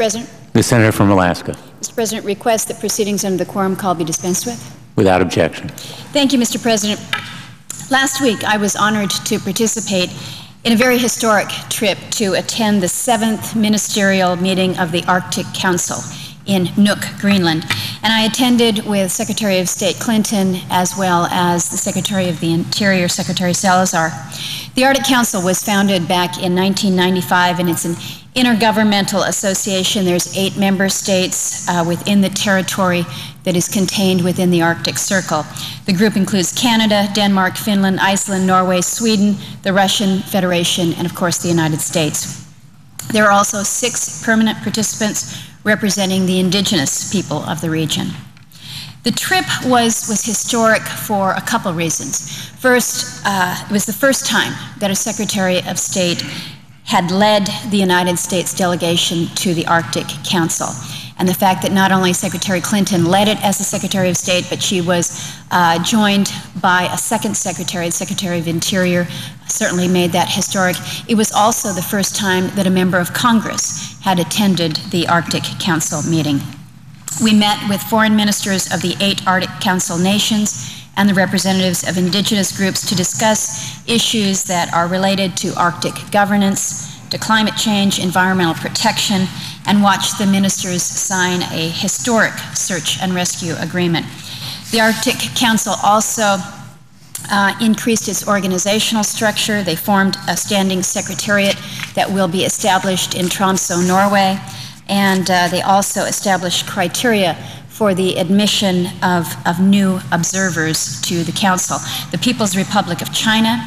President. The Senator from Alaska. Mr. President, request that proceedings under the quorum call be dispensed with. Without objection. Thank you, Mr. President. Last week, I was honored to participate in a very historic trip to attend the 7th ministerial meeting of the Arctic Council in Nuuk, Greenland. And I attended with Secretary of State Clinton as well as the Secretary of the Interior, Secretary Salazar. The Arctic Council was founded back in 1995, and it's an intergovernmental association. There's 8 member states within the territory that is contained within the Arctic Circle. The group includes Canada, Denmark, Finland, Iceland, Norway, Sweden, the Russian Federation, and of course the United States. There are also 6 permanent participants representing the indigenous people of the region. The trip was historic for a couple reasons. First, it was the first time that a Secretary of State had led the United States delegation to the Arctic Council. And the fact that not only Secretary Clinton led it as the Secretary of State, but she was joined by a second secretary, the Secretary of Interior, certainly made that historic. It was also the first time that a member of Congress had attended the Arctic Council meeting. We met with foreign ministers of the 8 Arctic Council nations and the representatives of indigenous groups to discuss issues that are related to Arctic governance, to climate change, environmental protection, and watched the ministers sign a historic search and rescue agreement. The Arctic Council also increased its organizational structure. They formed a standing secretariat that will be established in Tromsø, Norway, and they also established criteria for the admission of new observers to the Council. The People's Republic of China,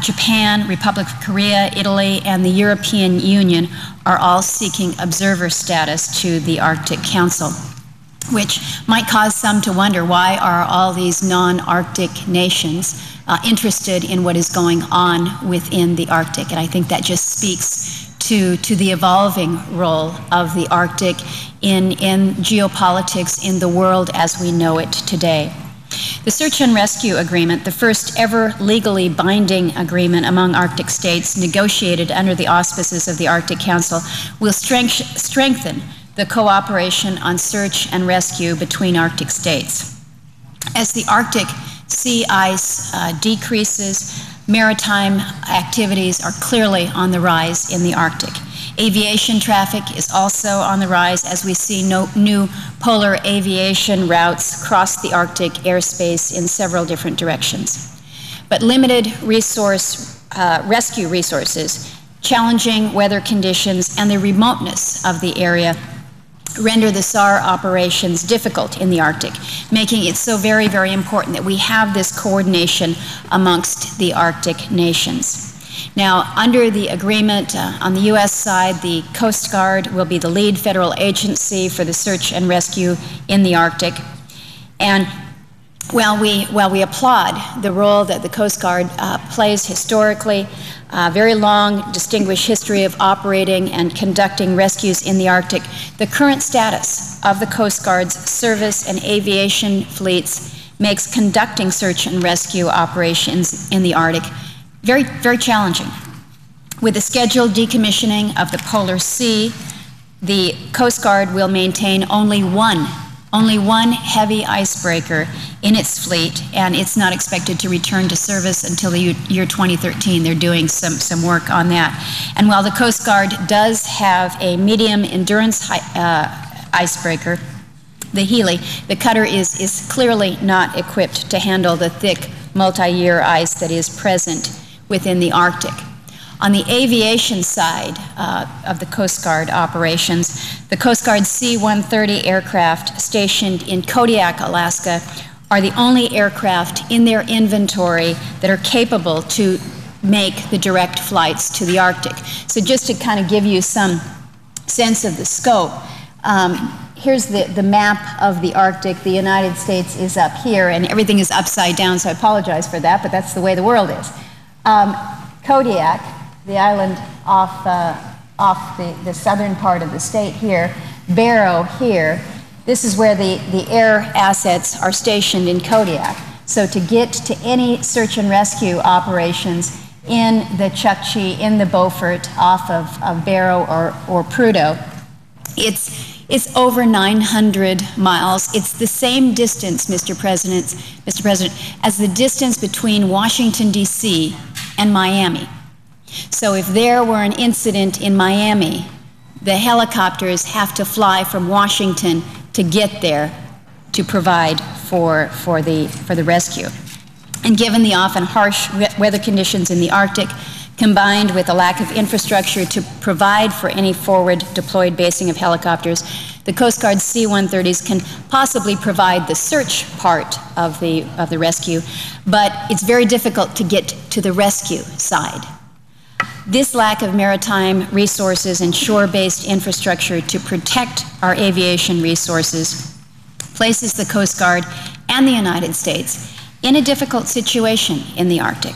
Japan, Republic of Korea, Italy, and the European Union are all seeking observer status to the Arctic Council, which might cause some to wonder, why are all these non-Arctic nations interested in what is going on within the Arctic? And I think that just speaks to the evolving role of the Arctic in geopolitics in the world as we know it today. The Search and Rescue Agreement, the first ever legally binding agreement among Arctic states negotiated under the auspices of the Arctic Council, will strengthen the cooperation on search and rescue between Arctic states. As the Arctic sea ice decreases, maritime activities are clearly on the rise in the Arctic. Aviation traffic is also on the rise as we see new polar aviation routes cross the Arctic airspace in several different directions. But limited rescue resources, challenging weather conditions, and the remoteness of the area render the SAR operations difficult in the Arctic, making it so very, very important that we have this coordination amongst the Arctic nations. Now, under the agreement, on the U.S. side, the Coast Guard will be the lead federal agency for the search and rescue in the Arctic. And while we applaud the role that the Coast Guard plays historically, very long, distinguished history of operating and conducting rescues in the Arctic, the current status of the Coast Guard's service and aviation fleets makes conducting search and rescue operations in the Arctic very, very challenging. With the scheduled decommissioning of the Polar Sea, the Coast Guard will maintain only one heavy icebreaker in its fleet, and it's not expected to return to service until the year 2013. They're doing some work on that. And while the Coast Guard does have a medium endurance icebreaker, the Healy, the cutter is clearly not equipped to handle the thick multi-year ice that is present within the Arctic. On the aviation side of the Coast Guard operations, the Coast Guard C-130 aircraft stationed in Kodiak, Alaska, are the only aircraft in their inventory that are capable to make the direct flights to the Arctic. So just to kind of give you some sense of the scope, here's the map of the Arctic. The United States is up here, and everything is upside down, so I apologize for that, but that's the way the world is. Kodiak, the island off the southern part of the state here, Barrow here, this is where the air assets are stationed in Kodiak. So to get to any search and rescue operations in the Chukchi, in the Beaufort, off of Barrow or Prudhoe, It's over 900 miles. It's the same distance, Mr. President, as the distance between Washington, D.C. and Miami. So if there were an incident in Miami, the helicopters have to fly from Washington to get there to provide for the rescue. And given the often harsh weather conditions in the Arctic, combined with a lack of infrastructure to provide for any forward deployed basing of helicopters, the Coast Guard C-130s can possibly provide the search part of the rescue, but it's very difficult to get to the rescue side. This lack of maritime resources and shore-based infrastructure to protect our aviation resources places the Coast Guard and the United States in a difficult situation in the Arctic.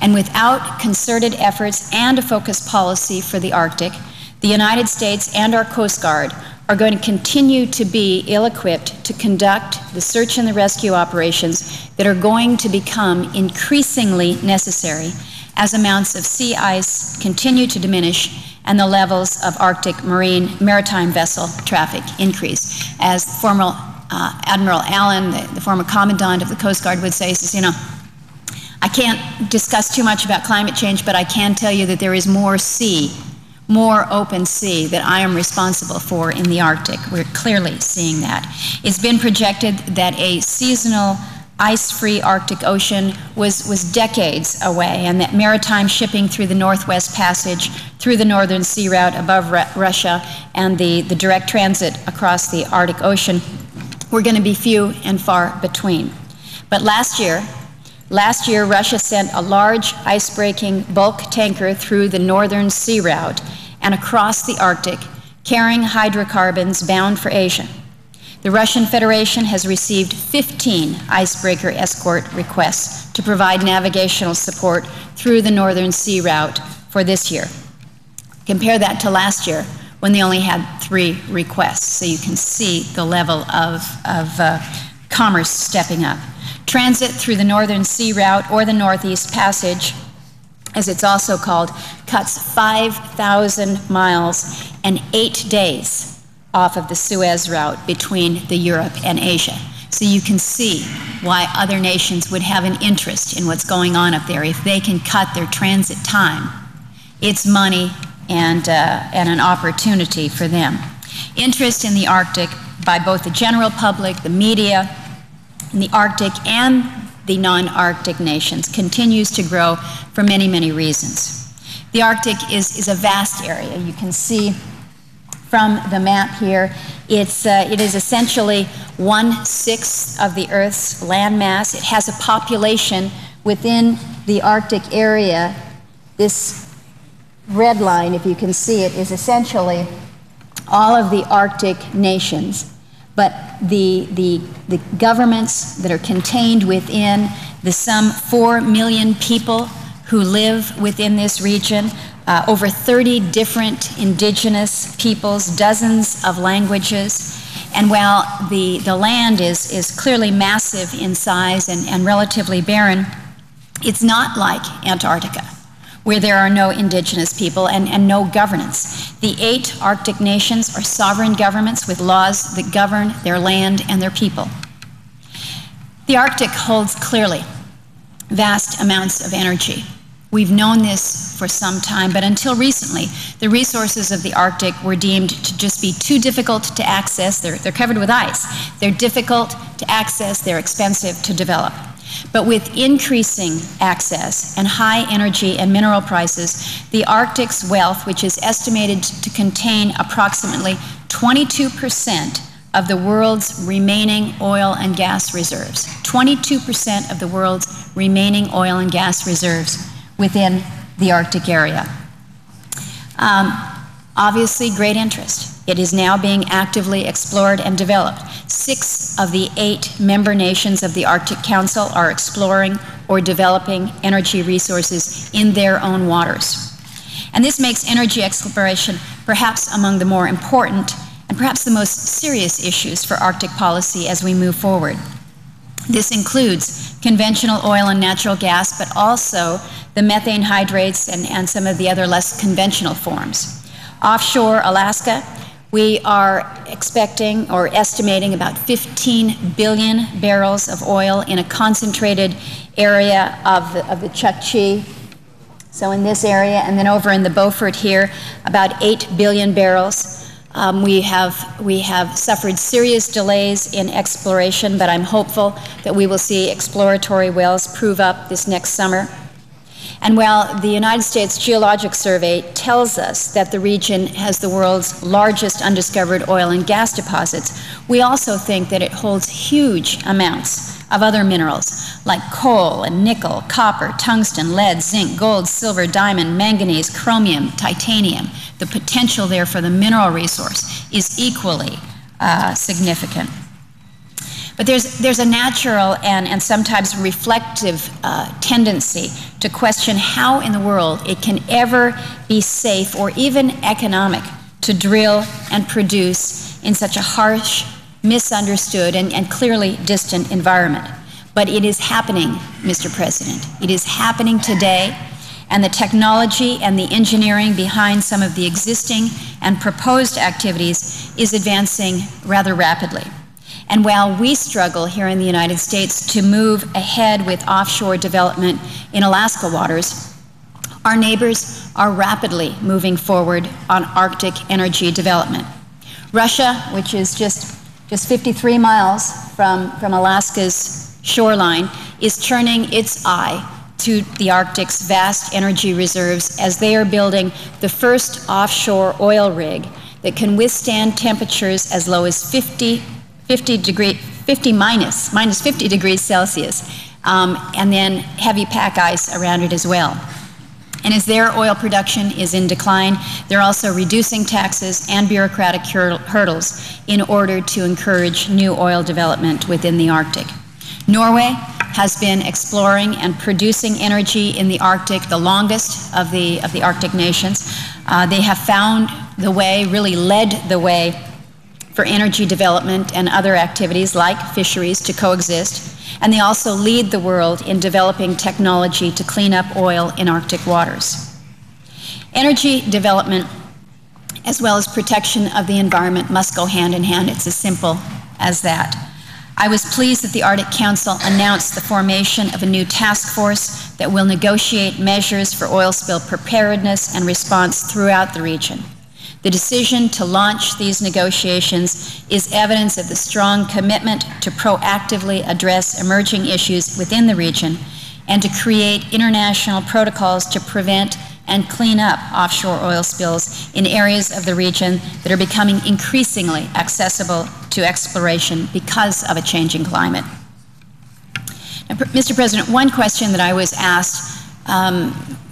And without concerted efforts and a focused policy for the Arctic, the United States and our Coast Guard are going to continue to be ill-equipped to conduct the search and the rescue operations that are going to become increasingly necessary as amounts of sea ice continue to diminish and the levels of Arctic maritime vessel traffic increase. As former Admiral Allen, the former commandant of the Coast Guard, would say, he says, you know, I can't discuss too much about climate change, but I can tell you that there is more sea, more open sea that I am responsible for in the Arctic. We're clearly seeing that. It's been projected that a seasonal ice-free Arctic Ocean was decades away, and that maritime shipping through the Northwest Passage, through the Northern Sea Route above Russia, and the direct transit across the Arctic Ocean were going to be few and far between. But last year, Russia sent a large ice-breaking bulk tanker through the Northern Sea Route and across the Arctic, carrying hydrocarbons bound for Asia. The Russian Federation has received 15 icebreaker escort requests to provide navigational support through the Northern Sea Route for this year. Compare that to last year, when they only had 3 requests, so you can see the level of commerce stepping up. Transit through the Northern Sea Route, or the Northeast Passage, as it's also called, cuts 5,000 miles and 8 days off of the Suez route between the Europe and Asia. So you can see why other nations would have an interest in what's going on up there. If they can cut their transit time, it's money and an opportunity for them. Interest in the Arctic by both the general public, the media, in the Arctic and the non-Arctic nations continues to grow for many, many reasons. The Arctic is a vast area. You can see from the map here, it is essentially 1/6 of the Earth's landmass. It has a population within the Arctic area. This red line, if you can see it, is essentially all of the Arctic nations. But the governments that are contained within the some 4 million people who live within this region, over 30 different indigenous peoples, dozens of languages. And while the land is clearly massive in size and relatively barren, it's not like Antarctica, where there are no indigenous people and no governance. The 8 Arctic nations are sovereign governments with laws that govern their land and their people. The Arctic holds clearly vast amounts of energy. We've known this for some time, but until recently, the resources of the Arctic were deemed to just be too difficult to access. They're covered with ice. They're difficult to access. They're expensive to develop. But with increasing access and high energy and mineral prices, the Arctic's wealth, which is estimated to contain approximately 22% of the world's remaining oil and gas reserves, 22% of the world's remaining oil and gas reserves within the Arctic area. Obviously, great interest. It is now being actively explored and developed. 6 of the 8 member nations of the Arctic Council are exploring or developing energy resources in their own waters. And this makes energy exploration perhaps among the more important and perhaps the most serious issues for Arctic policy as we move forward. This includes conventional oil and natural gas, but also the methane hydrates and some of the other less conventional forms. Offshore Alaska, We are expecting or estimating about 15 billion barrels of oil in a concentrated area of the Chukchi. So in this area, and then over in the Beaufort here, about 8 billion barrels. We have suffered serious delays in exploration, but I'm hopeful that we will see exploratory wells prove up this next summer. And while the United States Geologic Survey tells us that the region has the world's largest undiscovered oil and gas deposits, we also think that it holds huge amounts of other minerals like coal and nickel, copper, tungsten, lead, zinc, gold, silver, diamond, manganese, chromium, titanium. The potential there for the mineral resource is equally significant. But there's a natural and sometimes reflective tendency to question how in the world it can ever be safe or even economic to drill and produce in such a harsh, misunderstood, and clearly distant environment. But it is happening, Mr. President. It is happening today, and the technology and the engineering behind some of the existing and proposed activities is advancing rather rapidly. And while we struggle here in the United States to move ahead with offshore development in Alaska waters, our neighbors are rapidly moving forward on Arctic energy development. Russia, which is just 53 miles from Alaska's shoreline, is turning its eye to the Arctic's vast energy reserves as they are building the first offshore oil rig that can withstand temperatures as low as minus 50 degrees Celsius, and then heavy pack ice around it as well. And as their oil production is in decline, they're also reducing taxes and bureaucratic hurdles in order to encourage new oil development within the Arctic. Norway has been exploring and producing energy in the Arctic, the longest of the Arctic nations. They have found the way, really led the way for energy development and other activities like fisheries to coexist. And they also lead the world in developing technology to clean up oil in Arctic waters. Energy development, as well as protection of the environment, must go hand in hand. It's as simple as that. I was pleased that the Arctic Council announced the formation of a new task force that will negotiate measures for oil spill preparedness and response throughout the region. The decision to launch these negotiations is evidence of the strong commitment to proactively address emerging issues within the region and to create international protocols to prevent and clean up offshore oil spills in areas of the region that are becoming increasingly accessible to exploration because of a changing climate. Now, Mr. President, one question that I was asked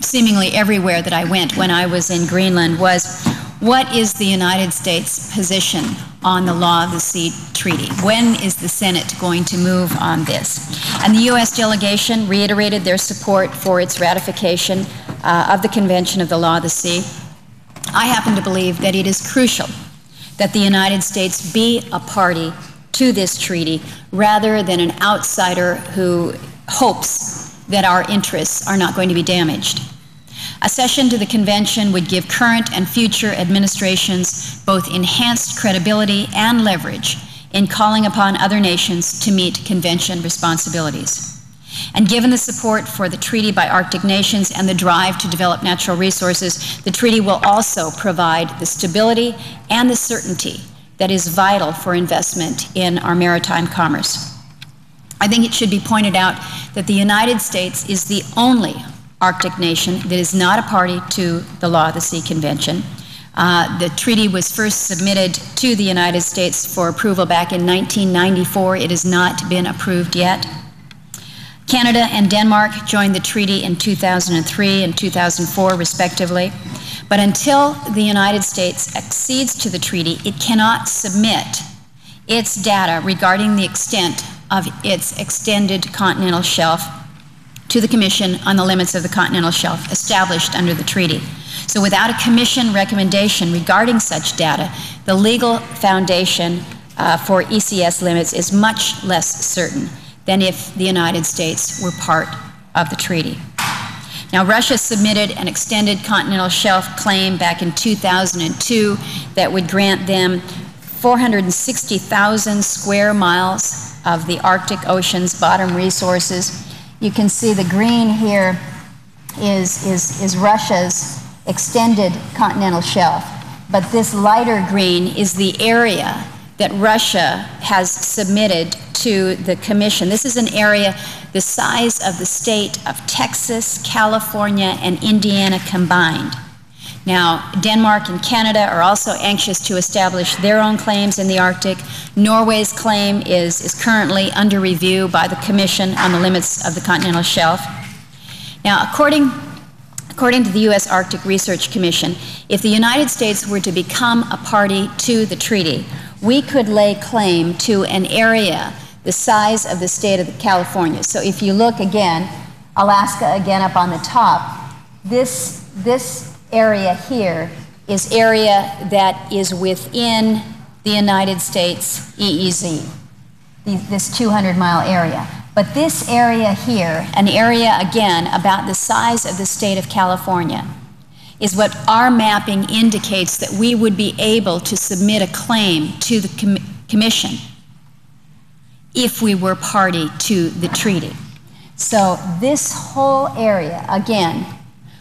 seemingly everywhere that I went when I was in Greenland was, what is the United States position on the Law of the Sea Treaty? When is the Senate going to move on this? And the U.S. delegation reiterated their support for its ratification of the Convention of the Law of the Sea. I happen to believe that it is crucial that the United States be a party to this treaty rather than an outsider who hopes that our interests are not going to be damaged. Accession to the convention would give current and future administrations both enhanced credibility and leverage in calling upon other nations to meet convention responsibilities. And given the support for the treaty by Arctic nations and the drive to develop natural resources, the treaty will also provide the stability and the certainty that is vital for investment in our maritime commerce. I think it should be pointed out that the United States is the only Arctic nation that is not a party to the Law of the Sea Convention. The treaty was first submitted to the United States for approval back in 1994. It has not been approved yet. Canada and Denmark joined the treaty in 2003 and 2004, respectively. But until the United States accedes to the treaty, it cannot submit its data regarding the extent of its extended continental shelf to the Commission on the limits of the continental shelf established under the treaty. So without a Commission recommendation regarding such data, the legal foundation for ECS limits is much less certain than if the United States were part of the treaty. Now, Russia submitted an extended continental shelf claim back in 2002 that would grant them 460,000 square miles of the Arctic Ocean's bottom resources. You can see the green here is Russia's extended continental shelf, but this lighter green is the area that Russia has submitted to the Commission. This is an area the size of the state of Texas, California, and Indiana combined. Now, Denmark and Canada are also anxious to establish their own claims in the Arctic. Norway's claim is currently under review by the Commission on the limits of the continental shelf. Now, according to the U.S. Arctic Research Commission, if the United States were to become a party to the treaty, we could lay claim to an area the size of the state of California. So if you look again, Alaska again up on the top, this area here is area that is within the United States EEZ, this 200-mile area. But this area here, an area again about the size of the state of California, is what our mapping indicates that we would be able to submit a claim to the Commission if we were party to the treaty. So this whole area, again,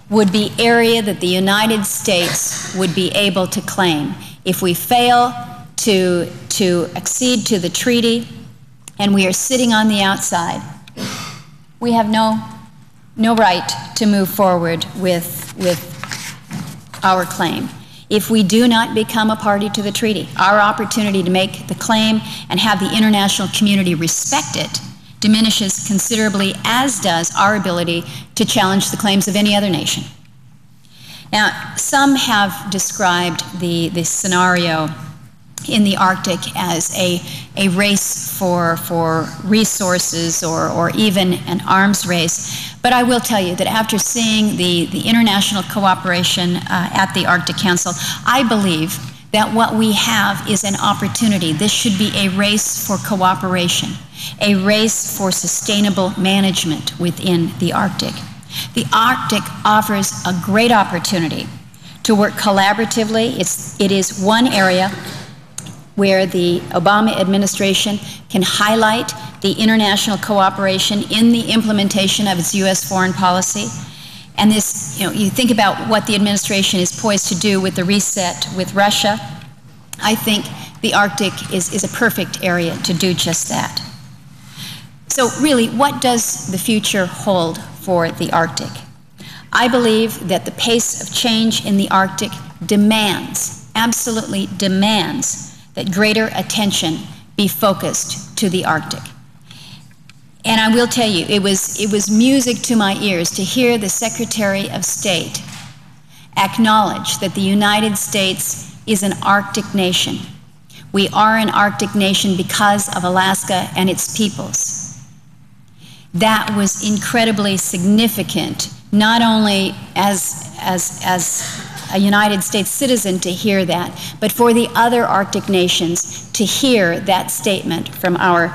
would be area that the United States would be able to claim. If we fail to accede to the treaty and we are sitting on the outside, we have no right to move forward with our claim. If we do not become a party to the treaty, our opportunity to make the claim and have the international community respect it diminishes considerably, as does our ability to challenge the claims of any other nation. Now, some have described the scenario in the Arctic as a race for resources or even an arms race. But I will tell you that after seeing the international cooperation at the Arctic Council, I believe that what we have is an opportunity. This should be a race for cooperation, a race for sustainable management within the Arctic. The Arctic offers a great opportunity to work collaboratively. It is one area where the Obama administration can highlight the international cooperation in the implementation of its U.S. foreign policy. And this, you think about what the administration is poised to do with the reset with Russia. I think the Arctic is a perfect area to do just that. So really, what does the future hold for the Arctic? I believe that the pace of change in the Arctic demands, absolutely demands, that greater attention be focused to the Arctic. And I will tell you, it was music to my ears to hear the Secretary of State acknowledge that the United States is an Arctic nation. We are an Arctic nation because of Alaska and its peoples. That was incredibly significant, not only as a United States citizen to hear that, but for the other Arctic nations to hear that statement from our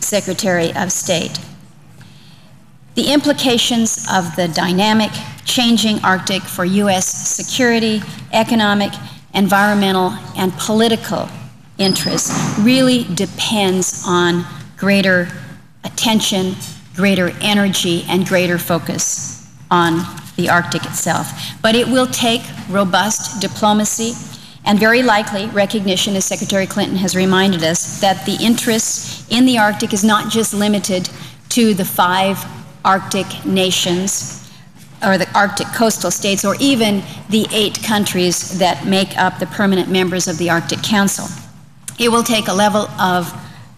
Secretary of State. The implications of the dynamic, changing Arctic for U.S. security, economic, environmental, and political interests really depends on greater attention, greater energy, and greater focus on the Arctic itself. But it will take robust diplomacy and very likely recognition, as Secretary Clinton has reminded us, that the interest in the Arctic is not just limited to the 5 Arctic nations or the Arctic coastal states or even the 8 countries that make up the permanent members of the Arctic Council. It will take a level of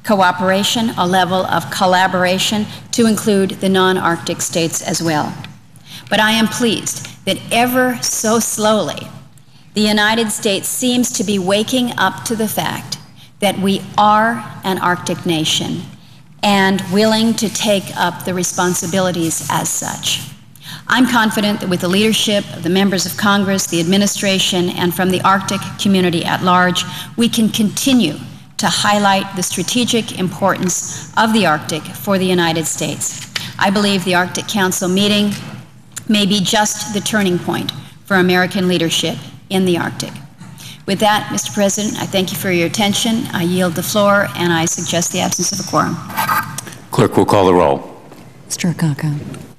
cooperation, a level of collaboration to include the non-Arctic states as well. But I am pleased that ever so slowly, the United States seems to be waking up to the fact that we are an Arctic nation and willing to take up the responsibilities as such. I'm confident that with the leadership of the members of Congress, the administration, and from the Arctic community at large, we can continue to highlight the strategic importance of the Arctic for the United States. I believe the Arctic Council meeting may be just the turning point for American leadership in the Arctic. With that, Mr. President, I thank you for your attention. I yield the floor, and I suggest the absence of a quorum. Clerk will call the roll. Mr. Akaka.